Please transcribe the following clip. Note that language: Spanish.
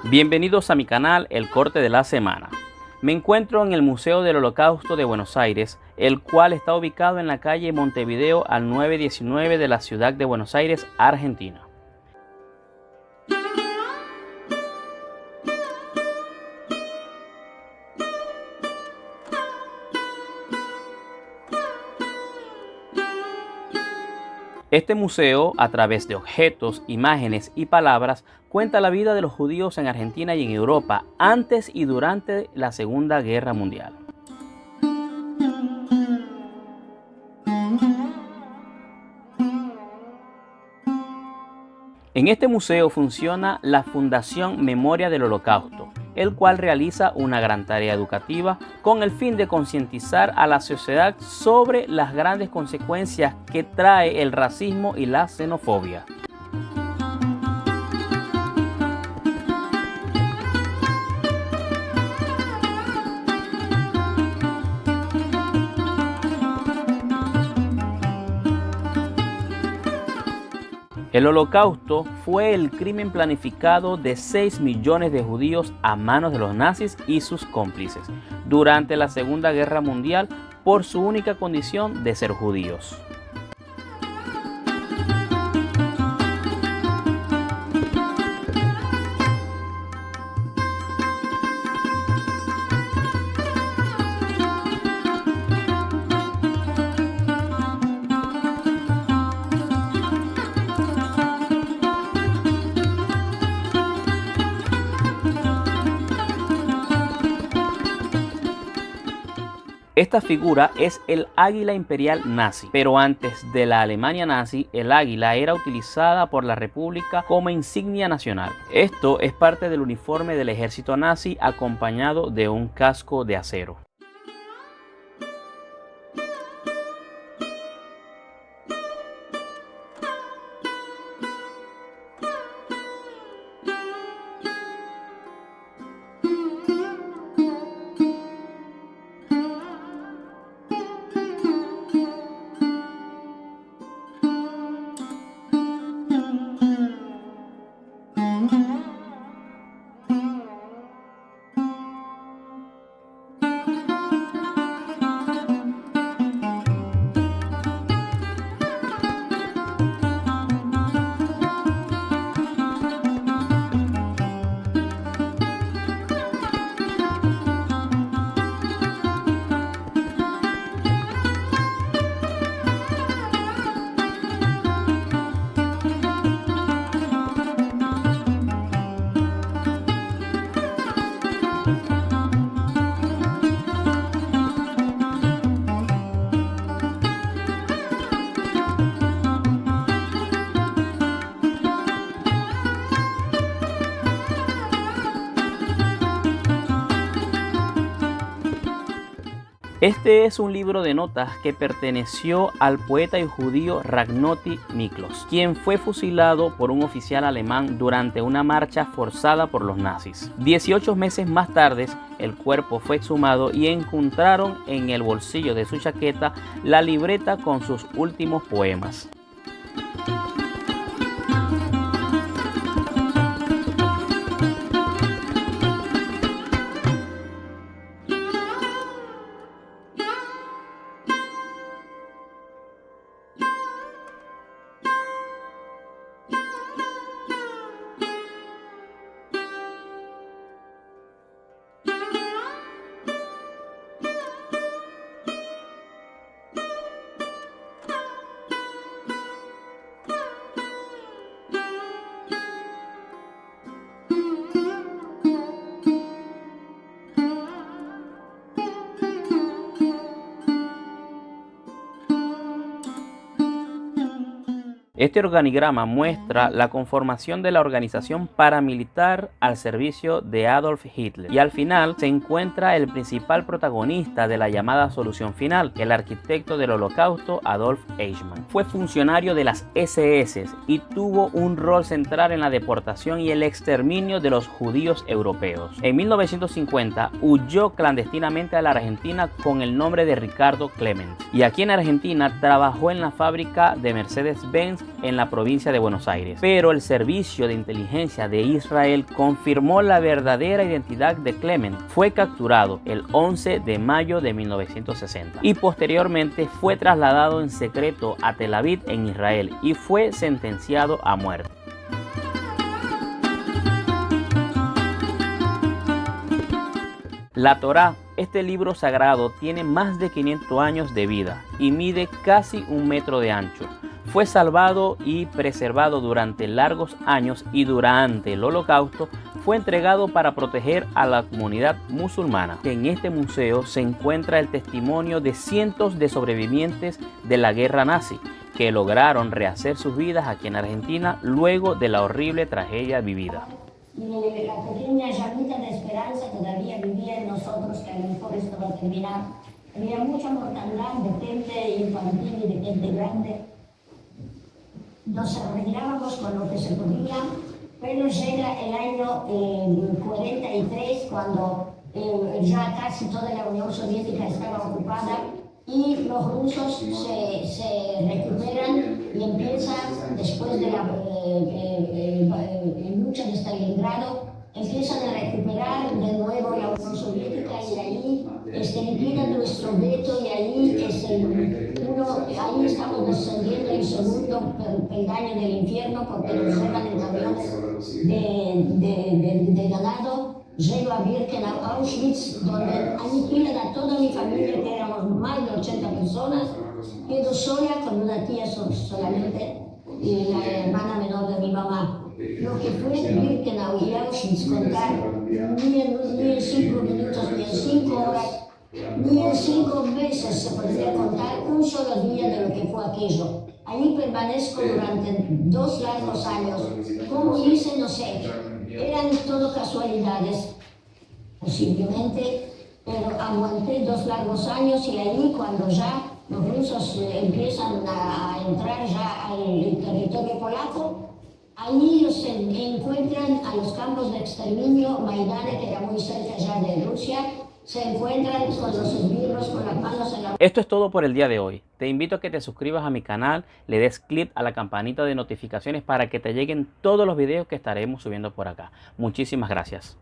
Bienvenidos a mi canal El Corte de la Semana. Me encuentro en el Museo del Holocausto de Buenos Aires, el cual está ubicado en la calle Montevideo al 919 de la ciudad de Buenos Aires, Argentina. Este museo, a través de objetos, imágenes y palabras, cuenta la vida de los judíos en Argentina y en Europa antes y durante la Segunda Guerra Mundial. En este museo funciona la Fundación Memoria del Holocausto, el cual realiza una gran tarea educativa con el fin de concientizar a la sociedad sobre las grandes consecuencias que trae el racismo y la xenofobia. El Holocausto fue el crimen planificado de 6 millones de judíos a manos de los nazis y sus cómplices durante la Segunda Guerra Mundial por su única condición de ser judíos. Esta figura es el águila imperial nazi, pero antes de la Alemania nazi, el águila era utilizada por la República como insignia nacional. Esto es parte del uniforme del ejército nazi acompañado de un casco de acero. Este es un libro de notas que perteneció al poeta y judío Ragnoti Miklos, quien fue fusilado por un oficial alemán durante una marcha forzada por los nazis. 18 meses más tarde, el cuerpo fue exhumado y encontraron en el bolsillo de su chaqueta la libreta con sus últimos poemas. Este organigrama muestra la conformación de la organización paramilitar al servicio de Adolf Hitler y al final se encuentra el principal protagonista de la llamada solución final, el arquitecto del Holocausto Adolf Eichmann. Fue funcionario de las SS y tuvo un rol central en la deportación y el exterminio de los judíos europeos. En 1950 huyó clandestinamente a la Argentina con el nombre de Ricardo Klement y aquí en Argentina trabajó en la fábrica de Mercedes-Benz en la provincia de Buenos Aires. Pero el servicio de inteligencia de Israel confirmó la verdadera identidad de Clement. Fue capturado el 11 de mayo de 1960 y posteriormente fue trasladado en secreto a Tel Aviv en Israel y fue sentenciado a muerte. La Torá, este libro sagrado, tiene más de 500 años de vida y mide casi 1 metro de ancho. Fue salvado y preservado durante largos años y durante el Holocausto fue entregado para proteger a la comunidad musulmana. En este museo se encuentra el testimonio de cientos de sobrevivientes de la guerra nazi que lograron rehacer sus vidas aquí en Argentina luego de la horrible tragedia vivida. Y la pequeña llamita de esperanza todavía vivía en nosotros, que a lo mejor esto va a terminar. Había mucha mortandad de gente infantil y de gente grande. Nos arreglábamos con lo que se podía, pero llega el año 43, cuando ya casi toda la Unión Soviética estaba ocupada y los rusos se recuperan y empiezan, después de la lucha de Stalingrado, empiezan a recuperar de nuevo la Unión Soviética y ahí liquidan nuestro veto y ahí ahí estamos descendiendo el segundo peldaño del infierno porque nos llevan en aviones de ganado, llego a Birkenau, Auschwitz, donde aniquilan a toda mi familia, que éramos más de 80 personas, quedo sola con una tía solamente y la hermana menor de mi mamá. Lo que fue Birkenau y Auschwitz contar, ni en 5 minutos, ni en 5 horas, ni en 5 meses se podría contar un solo día de lo que fue aquello. Allí permanezco durante 2 largos años. ¿Cómo hice? No sé. Eran todo casualidades, posiblemente, pero aguanté 2 largos años y ahí cuando ya los rusos empiezan a entrar ya al territorio polaco, ahí los encuentran a los campos de exterminio, Maidane, que era muy cerca ya de Rusia, se encuentran con los esbirros, con las manos en la... Esto es todo por el día de hoy. Te invito a que te suscribas a mi canal, le des clic a la campanita de notificaciones para que te lleguen todos los videos que estaremos subiendo por acá. Muchísimas gracias.